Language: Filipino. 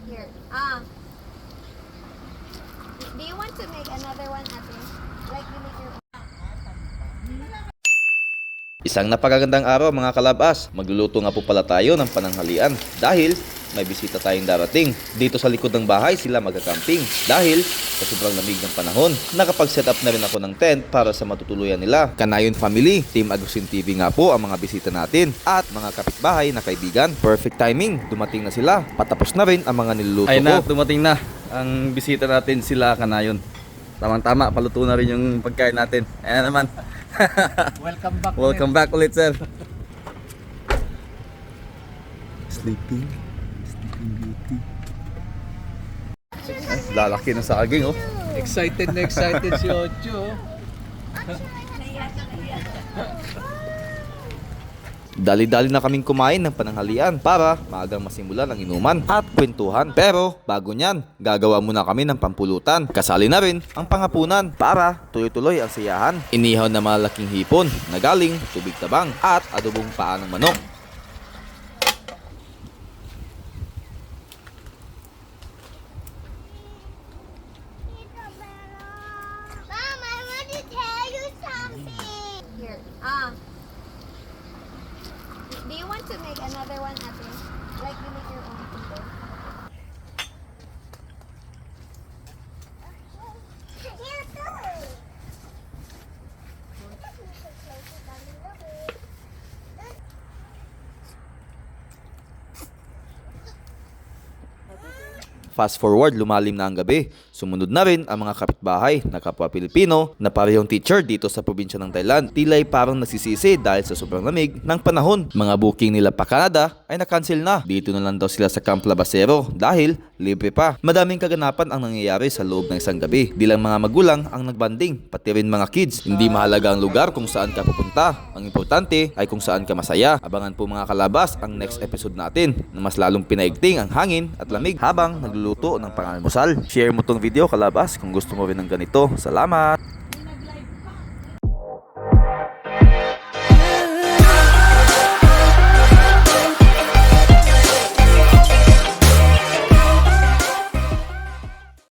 Here. Do you want to make another one, ate? Like you make your own? Isang napakagandang araw mga kalabas. Magluluto nga po pala tayo ng pananghalian dahil may bisita tayong darating. Dito sa likod ng bahay sila magka-camping dahil sa sobrang lamig ng panahon. Nakapag-set up na rin ako ng tent para sa matutuluyan nila. Kanayon Family, Team Agustin TV nga po ang mga bisita natin at mga kapitbahay na kaibigan. Perfect timing, dumating na sila. Patapos na rin ang mga niluluto Ay na, ko. dumating na ang bisita natin sila Kanayon. Tamang-tama, paluto na rin yung pagkain natin. Ayan naman. Welcome back. Welcome back ulit, sir. Sleeping Beauty. Lalaki ng saging, oh. Excited na excited si Ocho. Dali-dali na kaming kumain ng pananghalian para maagang masimulan ang inuman at kwentuhan. Pero bago nyan, gagawa muna kami ng pampulutan. Kasali na rin ang pangapunan para tuloy-tuloy ang siyahan. Inihaw na malaking hipon na galing tubig tabang at adobong paa ng manok. Mom, I want to tell you something. Here. Do you want to make another one, ate? Like you make your own too? Fast forward, lumalim na ang gabi. Sumunod na rin ang mga kapitbahay na kapwa Pilipino na parehong teacher dito sa probinsya ng Thailand. Tila'y parang nasisisi dahil sa sobrang lamig ng panahon. Mga booking nila pa Canada ay na-cancel na. Dito na lang daw sila sa Camp Labasero dahil libre pa. Madaming kaganapan ang nangyayari sa loob ng isang gabi. Di lang mga magulang ang nagbanding, pati rin mga kids. Hindi mahalaga ang lugar kung saan ka pupunta. Ang importante ay kung saan ka masaya. Abangan po mga kalabas ang next episode natin na mas lalong pinaigting ang hangin at lamig habang nagluluto ng pangalmusal. Share mo tong video kalabas kung gusto mo rin ng ganito. Salamat!